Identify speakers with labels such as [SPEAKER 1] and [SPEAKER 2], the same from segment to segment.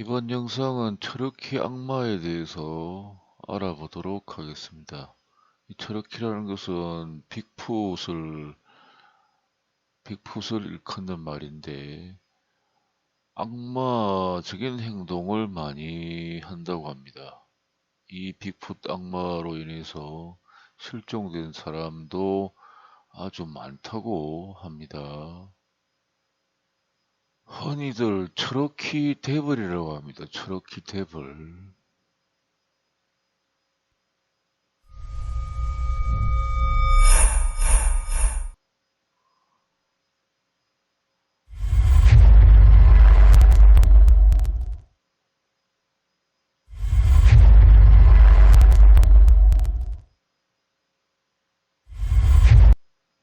[SPEAKER 1] 이번 영상은 체러키 악마에 대해서 알아보도록 하겠습니다. 이 체러키라는 것은 빅풋을 일컫는 말인데 악마적인 행동을 많이 한다고 합니다. 이 빅풋 악마로 인해서 실종된 사람도 아주 많다고 합니다. 흔히들 체러키 데블이라고 합니다. 체러키 데블.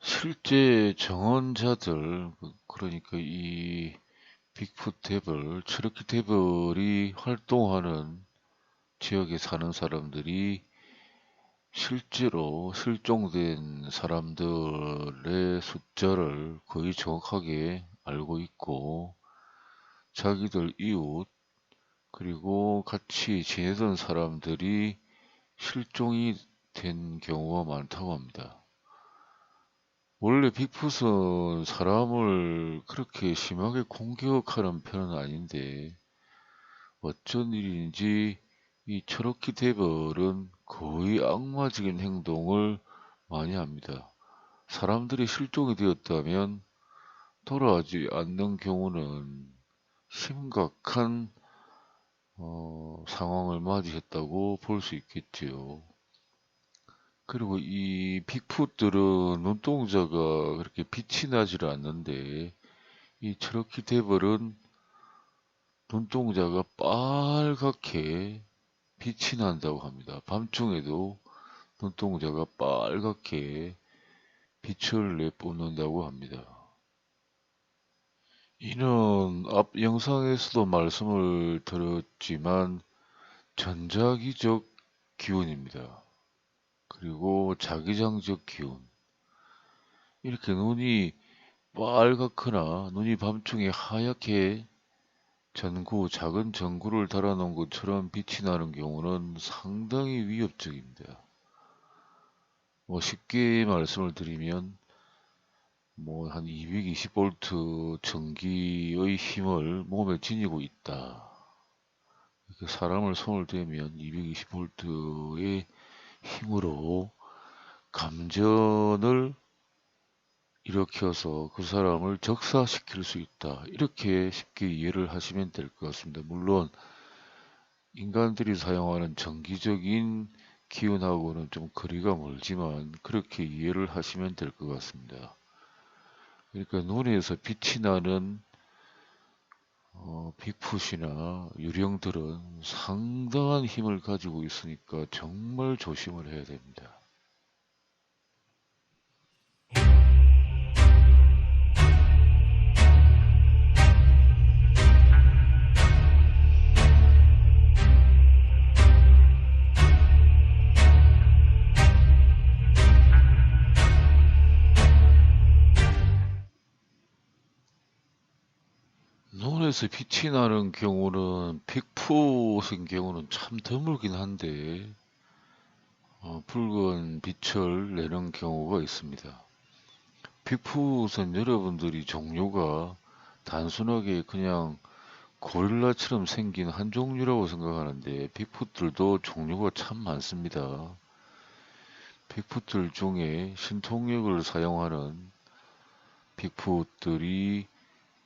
[SPEAKER 1] 실제 정언자들, 그러니까 이 빅풋 데블, 체러키 데블이 활동하는 지역에 사는 사람들이 실제로 실종된 사람들의 숫자를 거의 정확하게 알고 있고, 자기들 이웃, 그리고 같이 지내던 사람들이 실종이 된 경우가 많다고 합니다. 원래 빅풋은 사람을 그렇게 심하게 공격하는 편은 아닌데 어쩐 일인지 이 체로키 데벌은 거의 악마적인 행동을 많이 합니다. 사람들이 실종이 되었다면 돌아오지 않는 경우는 심각한 상황을 맞이했다고 볼 수 있겠지요. 그리고 이 빅풋들은 눈동자가 그렇게 빛이 나지를 않는데 이 체로키 데벌은 눈동자가 빨갛게 빛이 난다고 합니다. 밤중에도 눈동자가 빨갛게 빛을 내뿜는다고 합니다. 이는 앞 영상에서도 말씀을 드렸지만 전자기적 기운입니다. 그리고 자기장적 기운. 이렇게 눈이 빨갛거나 눈이 밤중에 하얗게 작은 전구를 달아놓은 것처럼 빛이 나는 경우는 상당히 위협적입니다. 쉽게 말씀을 드리면, 한 220V 전기의 힘을 몸에 지니고 있다. 이렇게 사람을 손을 대면 220V의 힘으로 감전을 일으켜서 그 사람을 적사시킬 수 있다. 이렇게 쉽게 이해를 하시면 될 것 같습니다. 물론 인간들이 사용하는 정기적인 기운하고는 좀 거리가 멀지만 그렇게 이해를 하시면 될 것 같습니다. 그러니까 눈에서 빛이 나는 빅풋이나 유령들은 상당한 힘을 가지고 있으니까 정말 조심을 해야 됩니다. 눈에서 빛이 나는 경우는 빅풋인 경우는 참 드물긴 한데 붉은 빛을 내는 경우가 있습니다. 빅풋은 여러분들이 종류가 단순하게 그냥 고릴라처럼 생긴 한 종류라고 생각하는데 빅풋들도 종류가 참 많습니다. 빅풋들 중에 신통력을 사용하는 빅풋들이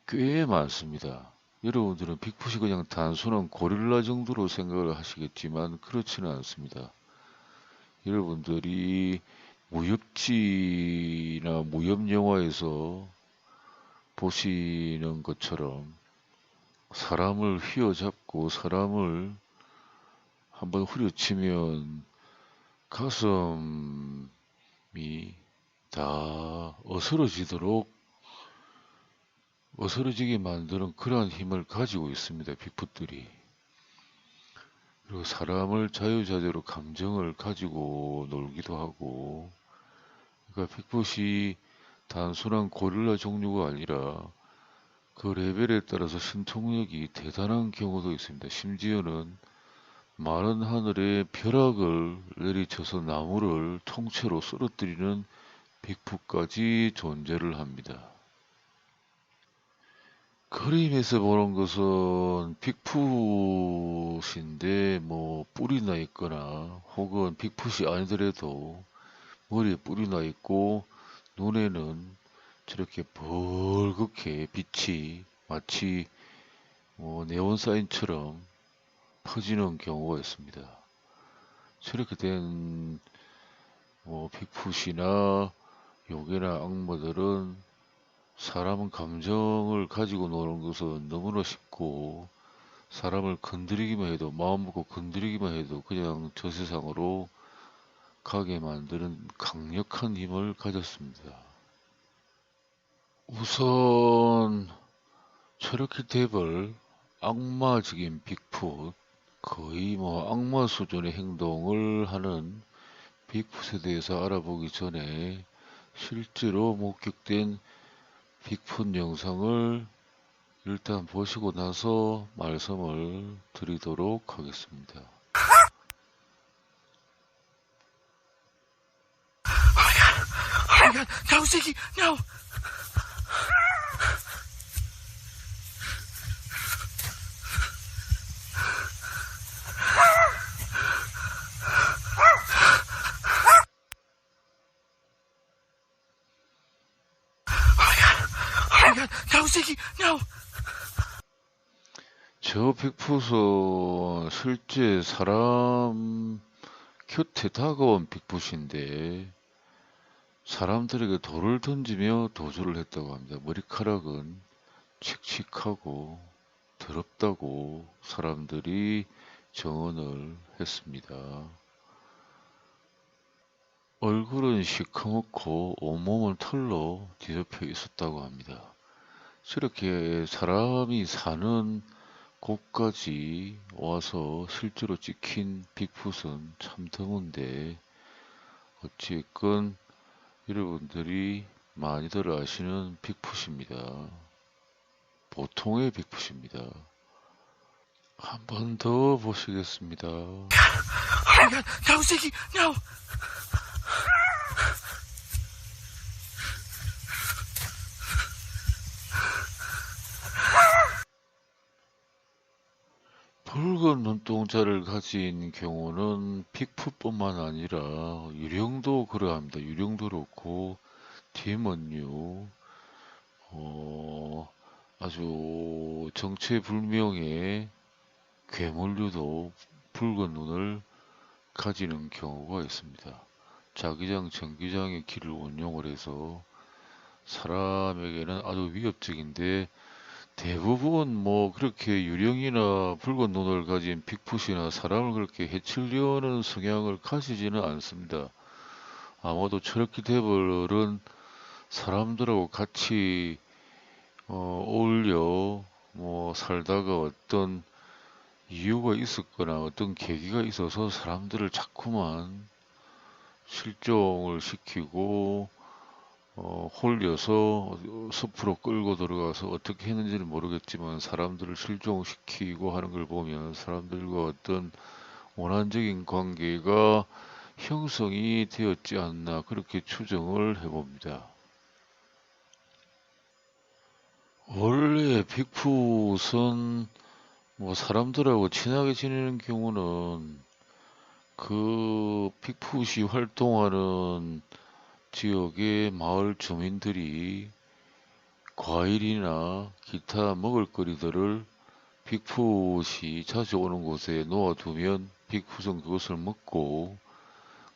[SPEAKER 1] 꽤 많습니다. 여러분들은 빅풋이 그냥 단순한 고릴라 정도로 생각을 하시겠지만 그렇지는 않습니다. 여러분들이 무협지나 무협영화에서 보시는 것처럼 사람을 휘어잡고 사람을 한번 후려치면 가슴이 다 어스러지게 만드는 그러한 힘을 가지고 있습니다. 빅풋들이. 그리고 사람을 자유자재로 감정을 가지고 놀기도 하고, 그러니까 빅풋이 단순한 고릴라 종류가 아니라 그 레벨에 따라서 신통력이 대단한 경우도 있습니다. 심지어는 마른 하늘에 벼락을 내리쳐서 나무를 통째로 쓰러뜨리는 빅푸까지 존재를 합니다. 그림에서 보는 것은 빅풋인데 뭐 뿔이 나 있거나 혹은 빅풋이 아니더라도 머리에 뿔이 나 있고 눈에는 저렇게 벌겋게 빛이 마치 네온 사인처럼 퍼지는 경우가 있습니다. 저렇게 된 빅풋이나 요괴나 악마들은 사람은 감정을 가지고 노는 것은 너무나 쉽고 사람을 건드리기만 해도 마음 먹고 건드리기만 해도 그냥 저 세상으로 가게 만드는 강력한 힘을 가졌습니다. 우선 저렇게 돼볼 악마적인 빅풋, 거의 뭐 악마 수준의 행동을 하는 빅풋에 대해서 알아보기 전에 실제로 목격된 빅풋 영상을 일단 보시고 나서 말씀을 드리도록 하겠습니다.
[SPEAKER 2] Oh my God! No, Ziggy! No! Oh my God! No, Ziggy! No!
[SPEAKER 1] 저 빅풋은 실제 사람 곁에 다가온 빅풋인데 사람들에게 돌을 던지며 도주를 했다고 합니다. 머리카락은 칙칙하고 더럽다고 사람들이 정언을 했습니다. 얼굴은 시커멓고 온몸은 털로 뒤덮여 있었다고 합니다. 저렇게 사람이 사는 곳까지 와서 실제로 찍힌 빅풋은 참 드문데 어찌됐건 여러분들이 많이들 아시는 빅풋입니다. 보통의 빅풋입니다. 한 번 더 보시겠습니다.
[SPEAKER 2] Oh my God! No, Ziggy! No!
[SPEAKER 1] 붉은 눈동자를 가진 경우는 빅풋뿐만 아니라 유령도 그러합니다. 유령도 그렇고 디먼류 아주 정체불명의 괴물류도 붉은 눈을 가지는 경우가 있습니다. 자기장, 전기장의 길을 원용을 해서 사람에게는 아주 위협적인데 대부분 뭐 그렇게 유령이나 붉은 눈을 가진 빅풋이나 사람을 그렇게 해치려는 성향을 가지지는 않습니다. 아마도 저렇게 돼버린 사람들하고 같이 어울려 뭐 살다가 어떤 이유가 있었거나 어떤 계기가 있어서 사람들을 자꾸만 실종을 시키고 홀려서 숲으로 끌고 들어가서 어떻게 했는지는 모르겠지만 사람들을 실종시키고 하는 걸 보면 사람들과 어떤 원한적인 관계가 형성이 되었지 않나 그렇게 추정을 해봅니다. 원래 빅풋은 뭐 사람들하고 친하게 지내는 경우는 그 빅풋이 활동하는 지역의 마을 주민들이 과일이나 기타 먹을거리들을 빅풋이 자주 오는 곳에 놓아두면 빅풋은 그것을 먹고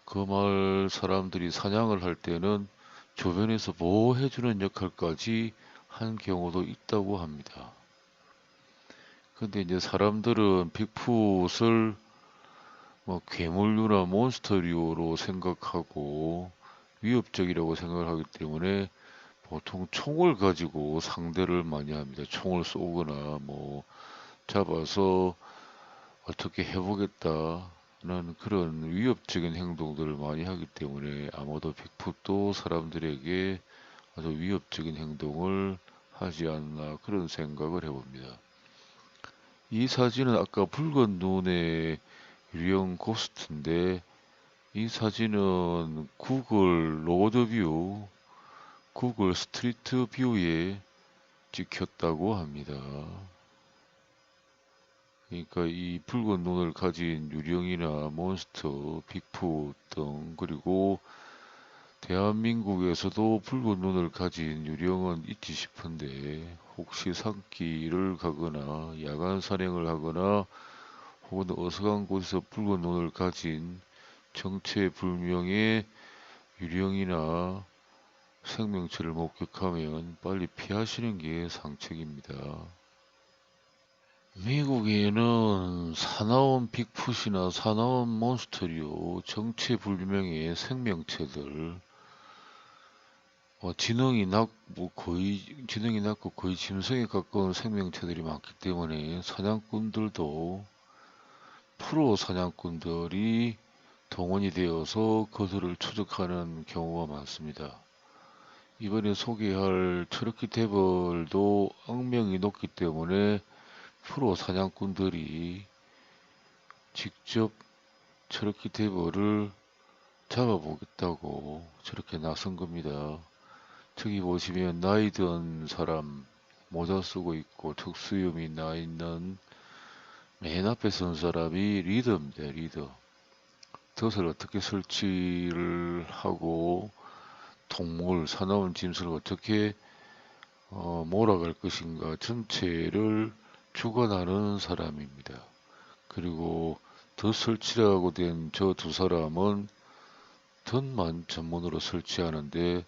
[SPEAKER 1] 그 마을 사람들이 사냥을 할 때는 주변에서 보호해주는 역할까지 한 경우도 있다고 합니다. 근데 이제 사람들은 빅풋을 뭐 괴물류나 몬스터류로 생각하고 위협적이라고 생각을 하기 때문에 보통 총을 가지고 상대를 많이 합니다. 총을 쏘거나 뭐 잡아서 어떻게 해보겠다는 그런 위협적인 행동들을 많이 하기 때문에 아마도 빅풋도 사람들에게 아주 위협적인 행동을 하지 않나 그런 생각을 해봅니다. 이 사진은 아까 붉은 눈의 유령 고스트인데 이 사진은 구글 로드뷰, 구글 스트리트 뷰에 찍혔다고 합니다. 그러니까 이 붉은 눈을 가진 유령이나 몬스터, 빅풋 등 그리고 대한민국에서도 붉은 눈을 가진 유령은 있지 싶은데 혹시 산길을 가거나 야간 산행을 하거나 혹은 어서간 곳에서 붉은 눈을 가진 정체불명의 유령이나 생명체를 목격하면 빨리 피하시는 게 상책입니다. 미국에는 사나운 빅풋이나 사나운 몬스터류, 정체불명의 생명체들, 지능이 낮고 거의 짐승에 가까운 생명체들이 많기 때문에 사냥꾼들도 프로 사냥꾼들이 동원이 되어서 그들을 추적하는 경우가 많습니다. 이번에 소개할 트러키 데벌도 악명이 높기 때문에 프로 사냥꾼들이 직접 트러키 데벌을 잡아보겠다고 저렇게 나선 겁니다. 저기 보시면 나이 든 사람 모자 쓰고 있고 특수염이 나 있는 맨 앞에 선 사람이 리더입니다. 리더. 덫을 어떻게 설치를 하고 사나운 짐승을 어떻게 몰아갈 것인가 전체를 주관하는 사람입니다. 그리고 덫 설치라고 된 저 두 사람은 덫만 전문으로 설치하는데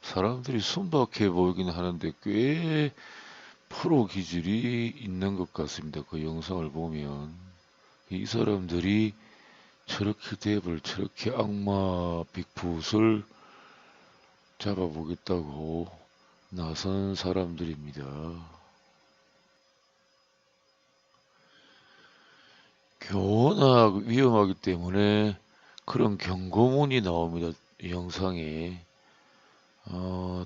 [SPEAKER 1] 사람들이 순박해 보이긴 하는데 꽤 프로 기질이 있는 것 같습니다. 그 영상을 보면 이 사람들이 저렇게 저렇게 악마 빅풋을 잡아보겠다고 나선 사람들입니다. 워낙 위험하기 때문에 그런 경고문이 나옵니다. 이 영상에.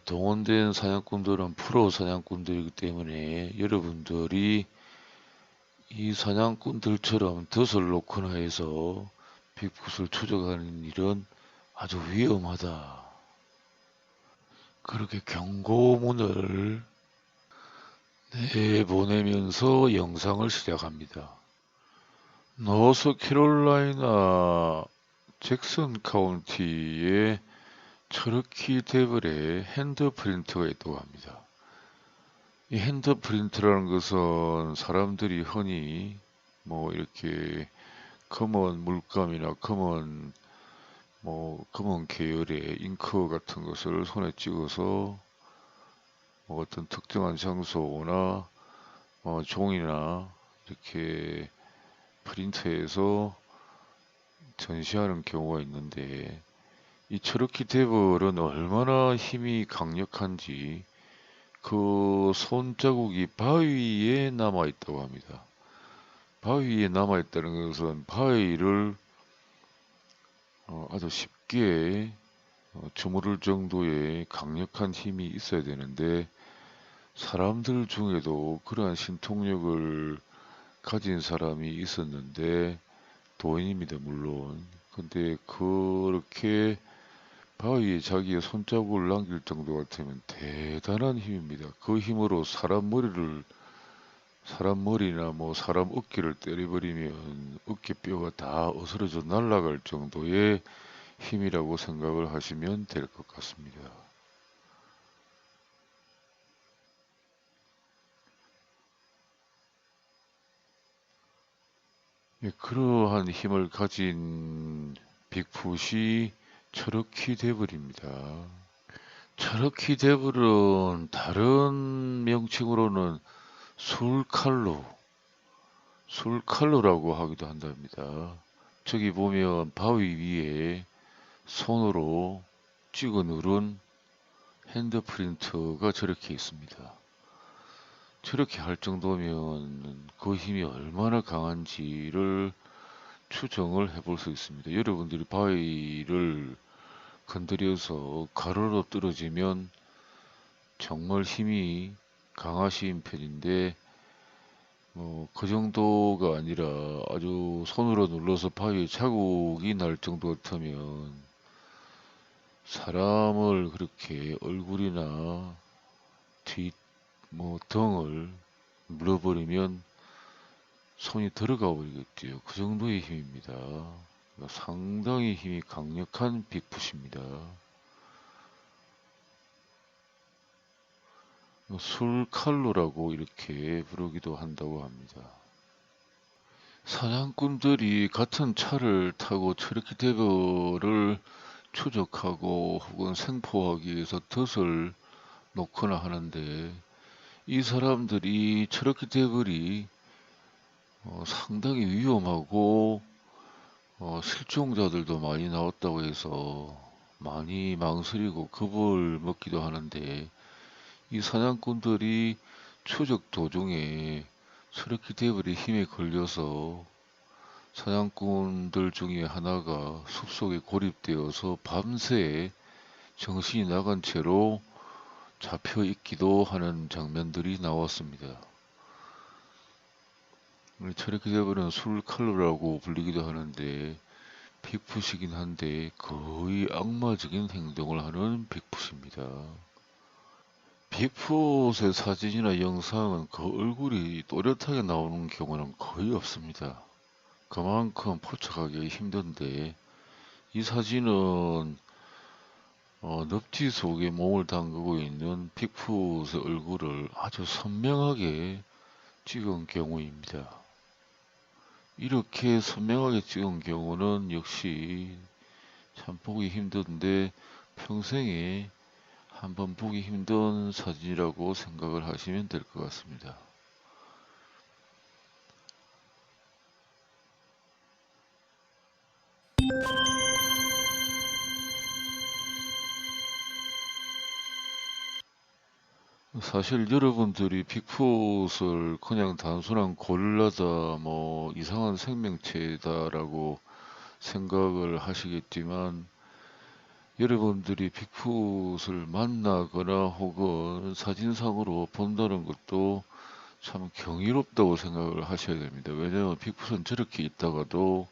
[SPEAKER 1] 동원된 사냥꾼들은 프로 사냥꾼들이기 때문에 여러분들이 이 사냥꾼들처럼 덫을 놓거나 해서 빅풋을 추적하는 일은 아주 위험하다. 그렇게 경고문을 내보내면서 영상을 시작합니다. 노스캐롤라이나 잭슨 카운티에 처러키 데블의 핸드프린트가 있다고 합니다. 이 핸드프린트라는 것은 사람들이 흔히 뭐 이렇게 검은 물감이나 검은 계열의 잉크 같은 것을 손에 찍어서 뭐 어떤 특정한 장소나 종이나 이렇게 프린트해서 전시하는 경우가 있는데 이 처러키 데벌은 얼마나 힘이 강력한지 그 손자국이 바위에 남아 있다고 합니다. 바위에 남아 있다는 것은 바위를 아주 쉽게 주무를 정도의 강력한 힘이 있어야 되는데 사람들 중에도 그러한 신통력을 가진 사람이 있었는데 도인입니다, 물론. 근데 그렇게 바위에 자기의 손자국을 남길 정도 같으면 대단한 힘입니다. 그 힘으로 사람 머리나 사람 어깨를 때려버리면 어깨뼈가 다 어스러져 날아갈 정도의 힘이라고 생각을 하시면 될 것 같습니다. 예, 그러한 힘을 가진 빅풋이 처러키 데블입니다. 처러키 데블은 다른 명칭으로는 술칼로라고 하기도 한답니다. 저기 보면 바위 위에 손으로 찍어 누른 핸드프린트가 저렇게 있습니다. 저렇게 할 정도면 그 힘이 얼마나 강한지를 추정을 해볼 수 있습니다. 여러분들이 바위를 건드려서 가로로 떨어지면 정말 힘이 강하신 편인데 그 정도가 아니라 아주 손으로 눌러서 바위에 자국이 날 정도 같으면 사람을 그렇게 얼굴이나 뒤, 등을 물어버리면 손이 들어가 버리겠지요. 그 정도의 힘입니다. 상당히 힘이 강력한 빅풋입니다. 술칼로라고 이렇게 부르기도 한다고 합니다. 사냥꾼들이 같은 차를 타고 트레키대거를 추적하고 혹은 생포하기 위해서 덫을 놓거나 하는데 이 사람들이 트레키대거리 상당히 위험하고 실종자들도 많이 나왔다고 해서 많이 망설이고 겁을 먹기도 하는데 이 사냥꾼들이 추적 도중에 트레키대거리 힘에 걸려서 사냥꾼들 중에 하나가 숲속에 고립되어서 밤새 정신이 나간 채로 잡혀 있기도 하는 장면들이 나왔습니다. 트레키대거리는 술칼로라고 불리기도 하는데 빅풋이긴 한데 거의 악마적인 행동을 하는 빅풋입니다. 빅풋의 사진이나 영상은 그 얼굴이 또렷하게 나오는 경우는 거의 없습니다. 그만큼 포착하기 힘든데 이 사진은 늪지 속에 몸을 담그고 있는 빅풋의 얼굴을 아주 선명하게 찍은 경우입니다. 이렇게 선명하게 찍은 경우는 역시 참 보기 힘든데 평생에 한번 보기 힘든 사진이라고 생각을 하시면 될 것 같습니다. 사실 여러분들이 빅풋을 그냥 단순한 고릴라다, 이상한 생명체다라고 생각을 하시겠지만, 여러분들이 빅풋을 만나거나 혹은 사진상으로 본다는 것도 참 경이롭다고 생각을 하셔야 됩니다. 왜냐하면 빅풋은 저렇게 있다가도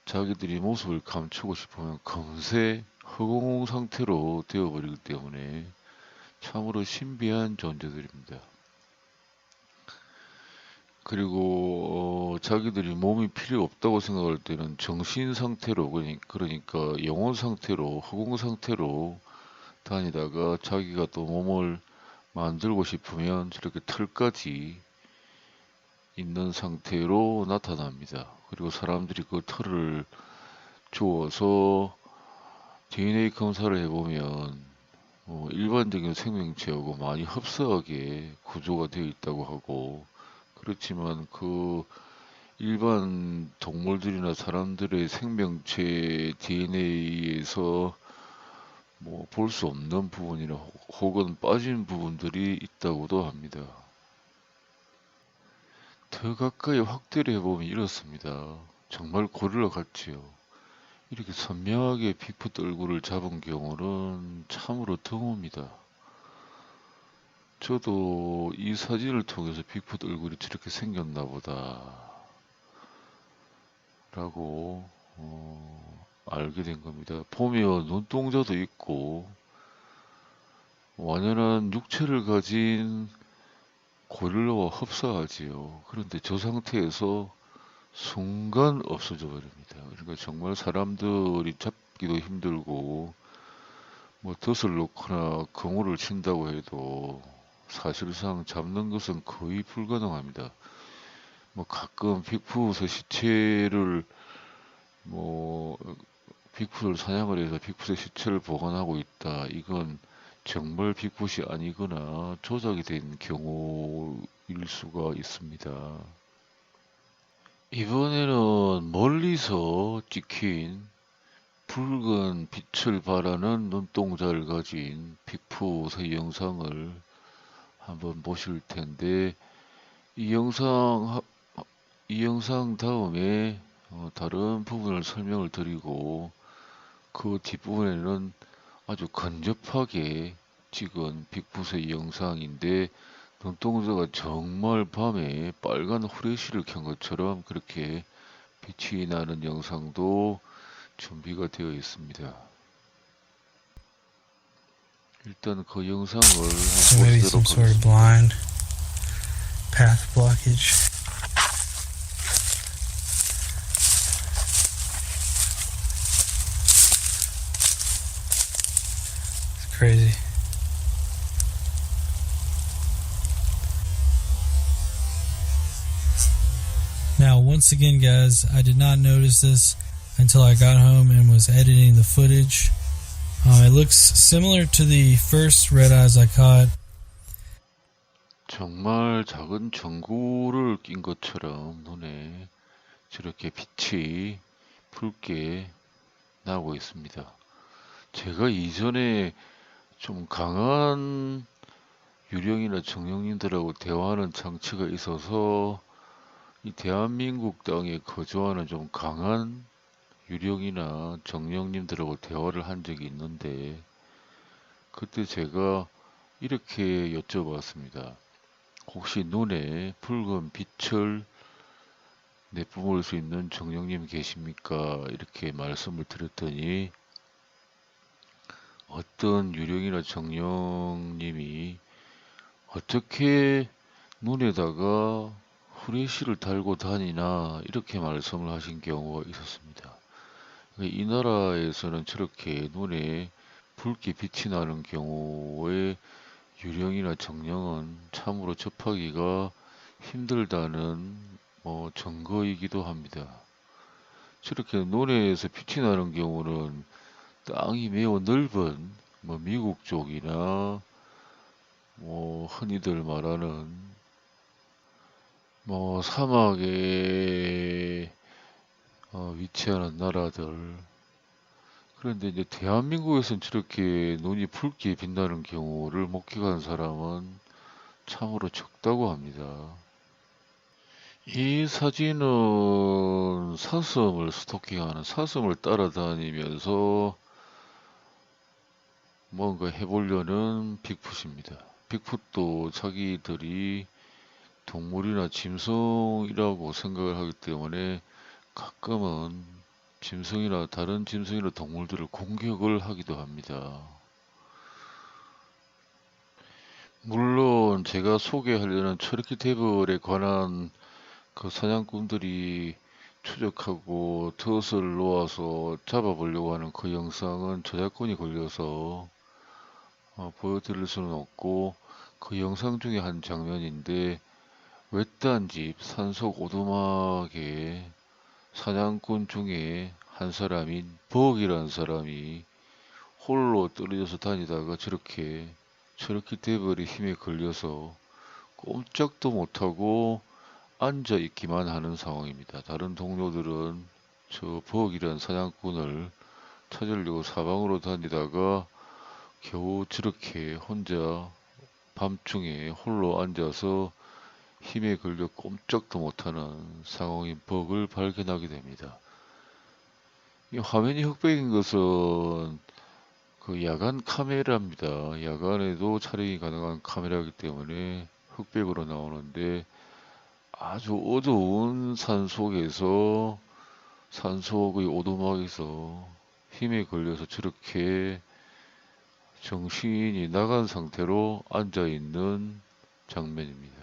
[SPEAKER 1] 자기들이 모습을 감추고 싶으면 금세 허공 상태로 되어버리기 때문에 참으로 신비한 존재들입니다. 그리고 자기들이 몸이 필요 없다고 생각할 때는 정신 상태로 그러니까 영혼 상태로 허공 상태로 다니다가 자기가 또 몸을 만들고 싶으면 저렇게 털까지 있는 상태로 나타납니다. 그리고 사람들이 그 털을 주워서 DNA 검사를 해보면 일반적인 생명체하고 많이 흡사하게 구조가 되어 있다고 하고, 그렇지만 그 일반 동물들이나 사람들의 생명체 DNA에서 볼 수 없는 부분이나 혹은 빠진 부분들이 있다고도 합니다. 더 가까이 확대를 해보면 이렇습니다. 정말 고릴라 같지요. 이렇게 선명하게 빅풋 얼굴을 잡은 경우는 참으로 드뭅니다. 저도 이 사진을 통해서 빅풋 얼굴이 저렇게 생겼나 보다 라고 알게 된 겁니다. 보면 눈동자도 있고 완연한 육체를 가진 고릴라와 흡사하지요. 그런데 저 상태에서 순간 없어져 버립니다. 그러니까 정말 사람들이 잡기도 힘들고 덫을 놓거나 그물을 친다고 해도 사실상 잡는 것은 거의 불가능합니다. 가끔 빅풋의 시체를 빅풋을 사냥을 해서 빅풋의 시체를 보관하고 있다. 이건 정말 빅풋이 아니거나 조작이 된 경우일 수가 있습니다. 이번에는 멀리서 찍힌 붉은 빛을 발하는 눈동자를 가진 빅풋의 영상을 한번 보실 텐데, 이 영상, 이 영상 다음에 다른 부분을 설명을 드리고, 그 뒷부분에는 아주 근접하게 찍은 빅풋의 영상인데, 눈동자가 정말 밤에 빨간 후레쉬를 켠 것처럼 그렇게 빛이 나는 영상도 준비가 되어 있습니다. 일단 그 영상을
[SPEAKER 3] So
[SPEAKER 1] 한번
[SPEAKER 3] maybe some
[SPEAKER 1] 보시도록
[SPEAKER 3] sort of
[SPEAKER 1] 하겠습니다.
[SPEAKER 3] blind path blockage. It's crazy. Now, once again, guys, I did not notice this until I got home and was editing the footage. It looks similar to the first red eyes I caught.
[SPEAKER 1] 정말 작은 전구를 낀 것처럼 눈에 저렇게 빛이 붉게 나고 있습니다. 제가 이전에 좀 강한 유령이나 정령님들하고 대화하는 장치가 있어서 이 대한민국 땅에 거주하는 좀 강한 유령이나 정령님들하고 대화를 한 적이 있는데 그때 제가 이렇게 여쭤봤습니다. 혹시 눈에 붉은 빛을 내뿜을 수 있는 정령님 계십니까? 이렇게 말씀을 드렸더니 어떤 유령이나 정령님이 어떻게 눈에다가 후레쉬를 달고 다니나 이렇게 말씀을 하신 경우가 있었습니다. 이 나라에서는 저렇게 눈에 붉게 빛이 나는 경우에 유령이나 정령은 참으로 접하기가 힘들다는 증거이기도 합니다. 저렇게 논에서 빛이 나는 경우는 땅이 매우 넓은 미국 쪽이나 흔히들 말하는 사막에 위치하는 나라들. 그런데 이제 대한민국에서는 저렇게 눈이 붉게 빛나는 경우를 목격한 사람은 참으로 적다고 합니다. 이 사진은 사슴을 스토킹하는, 사슴을 따라다니면서 뭔가 해보려는 빅풋입니다. 빅풋도 자기들이 동물이나 짐승이라고 생각을 하기 때문에 가끔은 짐승이나 다른 짐승이나 동물들을 공격을 하기도 합니다. 물론 제가 소개하려는 철기 대벌에 관한 그 사냥꾼들이 추적하고 덫을 놓아서 잡아보려고 하는 그 영상은 저작권이 걸려서 보여드릴 수는 없고, 그 영상 중에 한 장면인데 외딴 집 산속 오두막에 사냥꾼 중에 한 사람인 벅이라는 사람이 홀로 떨어져서 다니다가 저렇게 철기 대벌의 힘에 걸려서 꼼짝도 못하고 앉아 있기만 하는 상황입니다. 다른 동료들은 저 벅이라는 사냥꾼을 찾으려고 사방으로 다니다가 겨우 저렇게 혼자 밤중에 홀로 앉아서 힘에 걸려 꼼짝도 못하는 상황인 벅을 발견하게 됩니다. 이 화면이 흑백인 것은 그 야간 카메라입니다. 야간에도 촬영이 가능한 카메라이기 때문에 흑백으로 나오는데 아주 어두운 산속에서 산속의 오두막에서 힘에 걸려서 저렇게 정신이 나간 상태로 앉아 있는 장면입니다.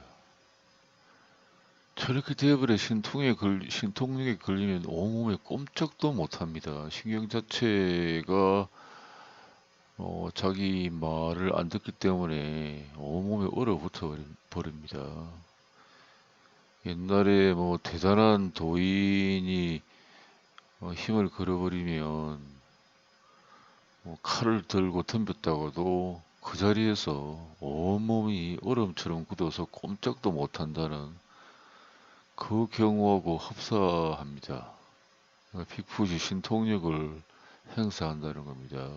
[SPEAKER 1] 저렇게 대벌에 신통력에 걸리면 온몸에 꼼짝도 못합니다. 신경 자체가 자기 말을 안 듣기 때문에 온몸에 얼어붙어 버립니다. 옛날에 대단한 도인이 힘을 걸어버리면 칼을 들고 덤볐다가도 그 자리에서 온몸이 얼음처럼 굳어서 꼼짝도 못한다는 그 경우하고 흡사합니다. 빅풋이 신통력을 행사한다는 겁니다.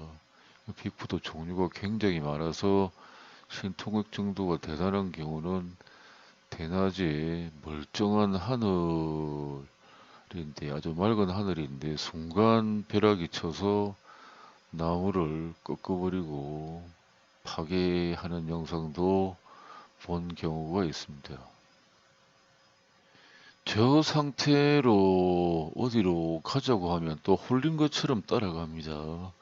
[SPEAKER 1] 빅풋도 종류가 굉장히 많아서 신통력 정도가 대단한 경우는 대낮에 멀쩡한 하늘인데, 아주 맑은 하늘인데 순간 벼락이 쳐서 나무를 꺾어버리고 파괴하는 영상도 본 경우가 있습니다. 저 상태로 어디로 가자고 하면 또 홀린 것처럼 따라갑니다.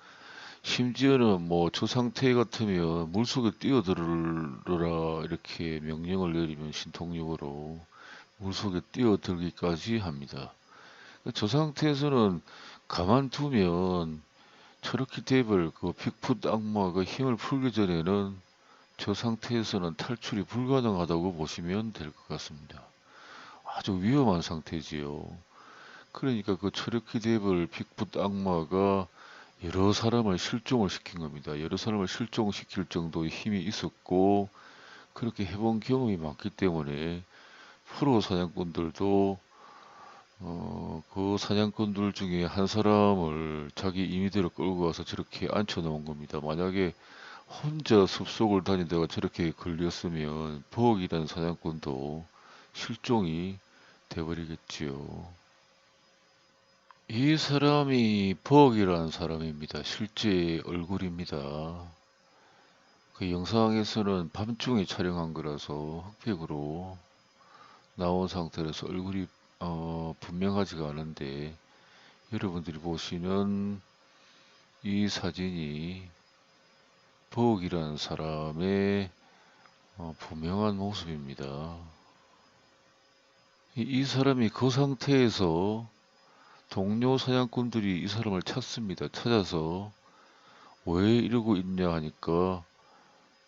[SPEAKER 1] 심지어는 뭐 저 상태 같으면 물속에 뛰어들어라 이렇게 명령을 내리면 신통력으로 물속에 뛰어들기까지 합니다. 저 상태에서는 가만두면 저렇게 데블 그 빅풋 악마가 힘을 풀기 전에는 저 상태에서는 탈출이 불가능하다고 보시면 될 것 같습니다. 아주 위험한 상태지요. 그러니까 그 체르키 데블 빅풋 악마가 여러 사람을 실종을 시킨 겁니다. 여러 사람을 실종시킬 정도의 힘이 있었고 그렇게 해본 경험이 많기 때문에 프로 사냥꾼들도 그 사냥꾼들 중에 한 사람을 자기 임의대로 끌고 가서 저렇게 앉혀 놓은 겁니다. 만약에 혼자 숲속을 다니다가 저렇게 걸렸으면 버럭이라는 사냥꾼도 실종이 돼버리겠지요. 이 사람이 버럭이라는 사람입니다. 실제 얼굴입니다. 그 영상에서는 밤중에 촬영한 거라서 흑백으로 나온 상태라서 얼굴이 분명하지가 않은데 여러분들이 보시는 이 사진이 버럭이라는 사람의 분명한 모습입니다. 이 사람이 그 상태에서 동료 사냥꾼들이 이 사람을 찾습니다. 찾아서 왜 이러고 있냐 하니까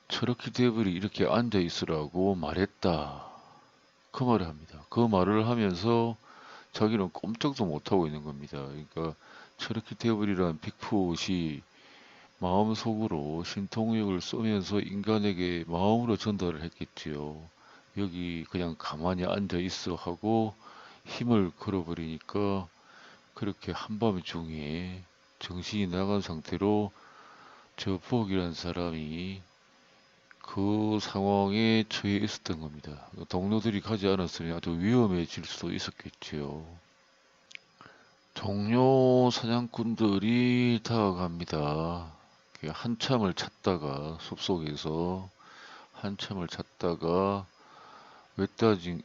[SPEAKER 1] 체르키 데블이 이렇게 앉아 있으라고 말했다. 그 말을 합니다. 그 말을 하면서 자기는 꼼짝도 못하고 있는 겁니다. 그러니까 체르키 데블이란 빅풋이 마음속으로 신통력을 쏘면서 인간에게 마음으로 전달을 했겠지요. 여기 그냥 가만히 앉아 있어 하고 힘을 걸어버리니까 그렇게 한밤중에 정신이 나간 상태로 저 부엌이라는 사람이 그 상황에 처해 있었던 겁니다. 동료들이 가지 않았으면 아주 위험해질 수도 있었겠지요. 동료 사냥꾼들이 다가갑니다. 한참을 찾다가 숲속에서 한참을 찾다가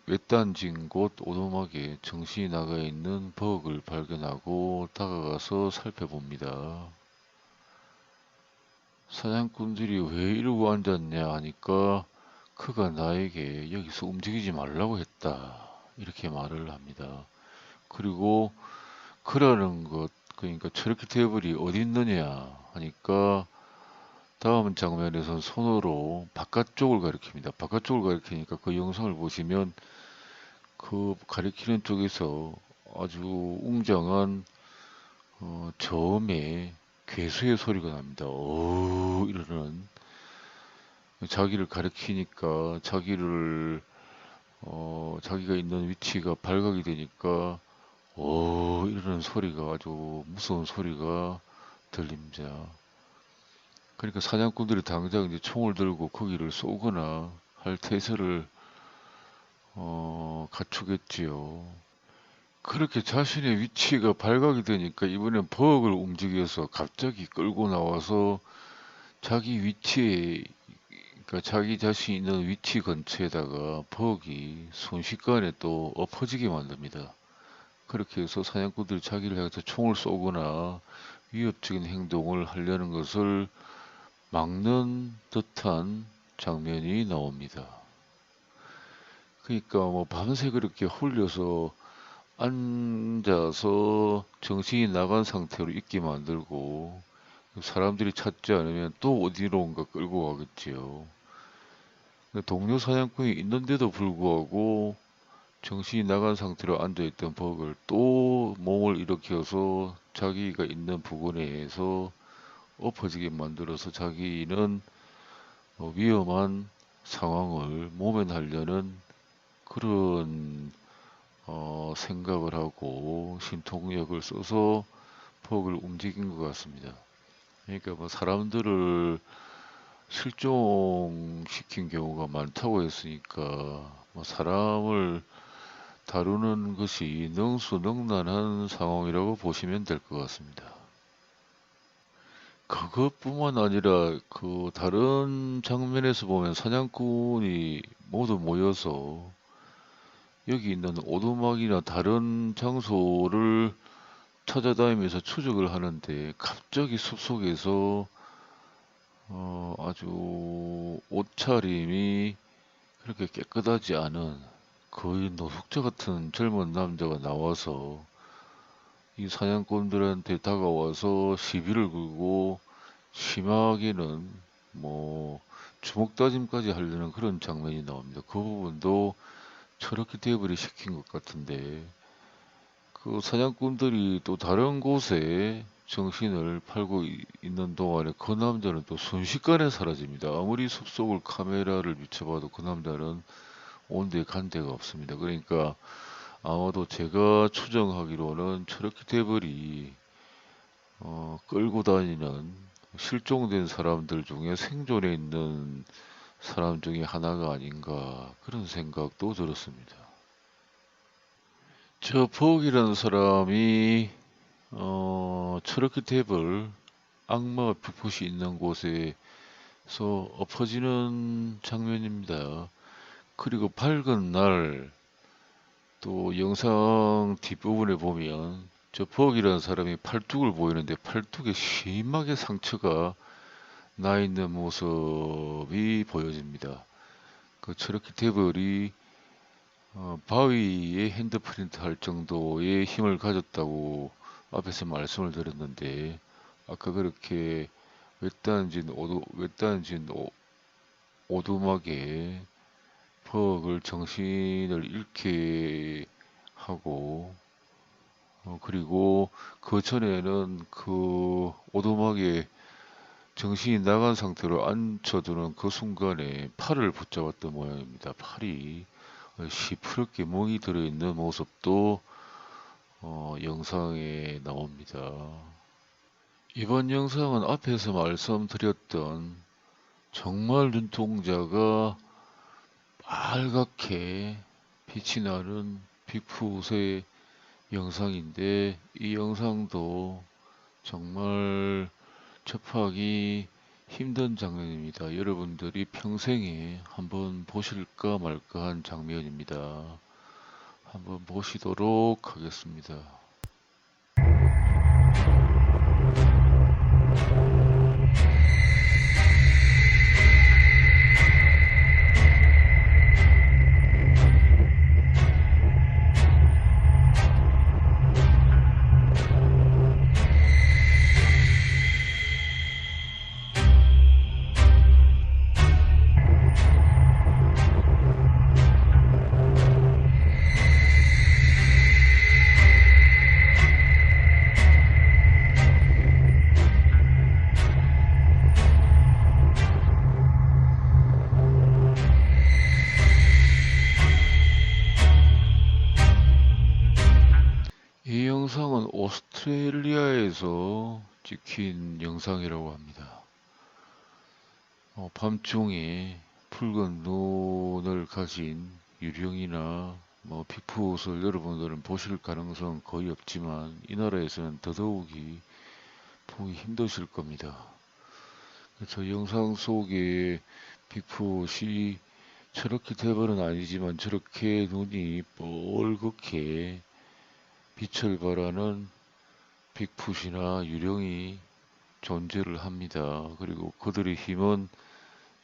[SPEAKER 1] 외딴진 곳 오두막에 정신이 나가 있는 버럭을 발견하고 다가가서 살펴봅니다. 사냥꾼들이 왜 이러고 앉았냐 하니까 그가 나에게 여기서 움직이지 말라고 했다. 이렇게 말을 합니다. 그리고 그라는 것, 그러니까 체르키 데블이 어디 있느냐 하니까 다음 장면에선 손으로 바깥쪽을 가리킵니다. 바깥쪽을 가리키니까 그 영상을 보시면 그 가리키는 쪽에서 아주 웅장한 저음의 괴수의 소리가 납니다. 이러는 자기를 가리키니까 자기가 있는 위치가 발각이 되니까 이러는 소리가 아주 무서운 소리가 들립니다. 그러니까 사냥꾼들이 당장 이제 총을 들고 거기를 쏘거나 할 태세를 갖추겠지요. 그렇게 자신의 위치가 발각이 되니까 이번엔 버럭을 움직여서 갑자기 끌고 나와서 자기 위치에, 그러니까 자기 자신이 있는 위치 근처에다가 버럭이 순식간에 또 엎어지게 만듭니다. 그렇게 해서 사냥꾼들이 자기를 향해서 총을 쏘거나 위협적인 행동을 하려는 것을 막는 듯한 장면이 나옵니다. 그러니까 뭐 밤새 그렇게 홀려서 앉아서 정신이 나간 상태로 있게 만들고 사람들이 찾지 않으면 또 어디론가 끌고 가겠지요. 동료 사냥꾼이 있는데도 불구하고 정신이 나간 상태로 앉아있던 버럭을 또 몸을 일으켜서 자기가 있는 부근에서 엎어지게 만들어서 자기는 위험한 상황을 모면하려는 그런 생각을 하고 신통력을 써서 버럭을 움직인 것 같습니다. 그러니까 뭐 사람들을 실종시킨 경우가 많다고 했으니까 뭐 사람을 다루는 것이 능수능란한 상황이라고 보시면 될 것 같습니다. 그것뿐만 아니라 그 다른 장면에서 보면 사냥꾼이 모두 모여서 여기 있는 오두막이나 다른 장소를 찾아다니면서 추적을 하는데 갑자기 숲속에서 아주 옷차림이 그렇게 깨끗하지 않은 거의 노숙자 같은 젊은 남자가 나와서 이 사냥꾼들한테 다가와서 시비를 걸고 심하게는 뭐 주먹 다짐까지 하려는 그런 장면이 나옵니다. 그 부분도 저렇게 대비를 시킨 것 같은데 그 사냥꾼들이 또 다른 곳에 정신을 팔고 있는 동안에 그 남자는 또 순식간에 사라집니다. 아무리 숲속을 카메라를 비춰봐도 그 남자는 온데 간 데가 없습니다. 그러니까 아마도 제가 추정하기로는 저렇게 대벌이 끌고 다니는 실종된 사람들 중에 생존해 있는 사람 중에 하나가 아닌가 그런 생각도 들었습니다. 저 벅이라는 사람이 트러키 탭을 악마 뷰풋이 있는 곳에서 엎어지는 장면입니다. 그리고 밝은 날 또 영상 뒷부분에 보면 저 벅이라는 사람이 팔뚝을 보이는데 팔뚝에 심하게 상처가 나 있는 모습이 보여집니다. 그 트러키 탭이 바위에 핸드프린트 할 정도의 힘을 가졌다고 앞에서 말씀을 드렸는데 아까 그렇게 외딴진 오두막에 벅을 정신을 잃게 하고 그리고 그 전에는 그 오두막에 정신이 나간 상태로 앉혀두는 그 순간에 팔을 붙잡았던 모양입니다. 팔이 시퍼렇게 멍이 들어있는 모습도 영상에 나옵니다. 이번 영상은 앞에서 말씀드렸던 정말 눈동자가 빨갛게 빛이 나는 빅풋의 영상인데 이 영상도 정말 접하기 힘든 장면입니다. 여러분들이 평생에 한번 보실까 말까 한 장면입니다. 한번 보시도록 하겠습니다. 이 영상은 오스트레일리아에서 찍힌 영상이라고 합니다. 밤중에 붉은 눈을 가진 유령이나 빅풋을 여러분들은 보실 가능성 거의 없지만 이 나라에서는 더더욱이 보기 힘드실 겁니다. 저 영상 속에 빅풋이 저렇게 대벌은 아니지만 저렇게 눈이 뻘겋게 빛을 발하는 빅풋이나 유령이 존재를 합니다. 그리고 그들의 힘은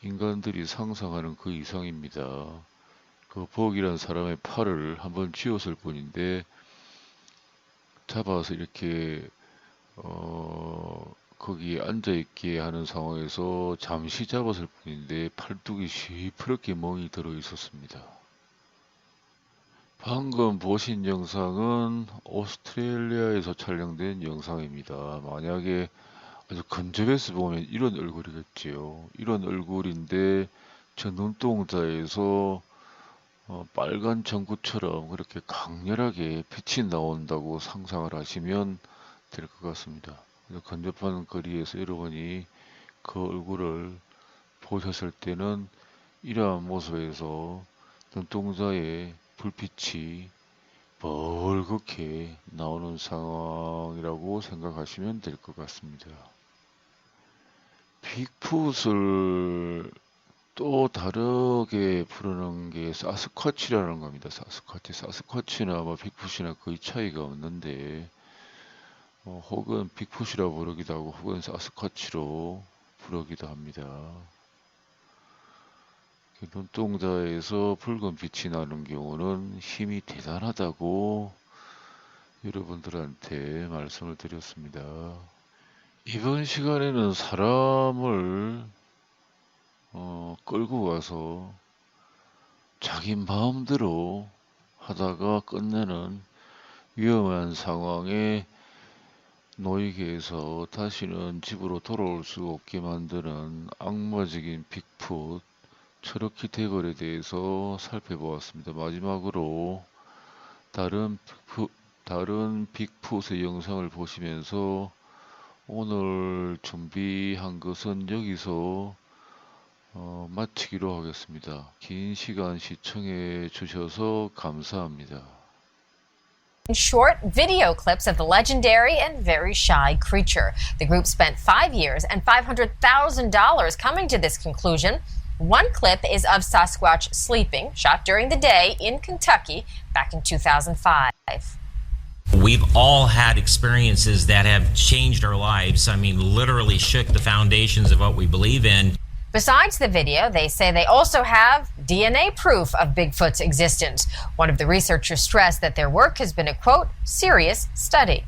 [SPEAKER 1] 인간들이 상상하는 그 이상입니다. 그 벅이라는 사람의 팔을 한번 쥐었을 뿐인데 잡아서 이렇게 거기에 앉아있게 하는 상황에서 잠시 잡았을 뿐인데 팔뚝이 시퍼렇게 멍이 들어 있었습니다. 방금 보신 영상은 오스트레일리아에서 촬영된 영상입니다. 만약에 아주 근접해서 보면 이런 얼굴이겠지요. 이런 얼굴인데 저 눈동자에서 빨간 전구처럼 그렇게 강렬하게 빛이 나온다고 상상을 하시면 될 것 같습니다. 근접한 거리에서 여러분이 그 얼굴을 보셨을 때는 이러한 모습에서 눈동자에 불빛이 벌겋게 나오는 상황이라고 생각하시면 될 것 같습니다. 빅풋을 또 다르게 부르는 게 사스쿼치라는 겁니다. 사스쿼치나 뭐 빅풋이나 거의 차이가 없는데 혹은 빅풋이라 부르기도 하고 혹은 사스쿼치로 부르기도 합니다. 눈동자에서 붉은 빛이 나는 경우는 힘이 대단하다고 여러분들한테 말씀을 드렸습니다. 이번 시간에는 사람을 끌고 가서 자기 마음대로 하다가 끝내는 위험한 상황에 놓이게 해서 다시는 집으로 돌아올 수 없게 만드는 악마적인 빅풋 체로키 대걸에 대해서 살펴보았습니다. 마지막으로 다른 빅풋의 영상을 보시면서 오늘 준비한 것은 여기서 마치기로 하겠습니다. 긴 시간 시청해 주셔서 감사합니다.
[SPEAKER 4] Short video clips of the legendary and very shy creature. The group spent 5 years and $500,000 coming to this conclusion. One clip is of Sasquatch sleeping, shot during the day in Kentucky back in 2005.
[SPEAKER 5] We've all had experiences that have changed our lives. I mean, literally shook the foundations of what we believe in.
[SPEAKER 4] Besides the video, they say they also have DNA proof of Bigfoot's existence. One of the researchers stressed that their work has been a, quote, serious study.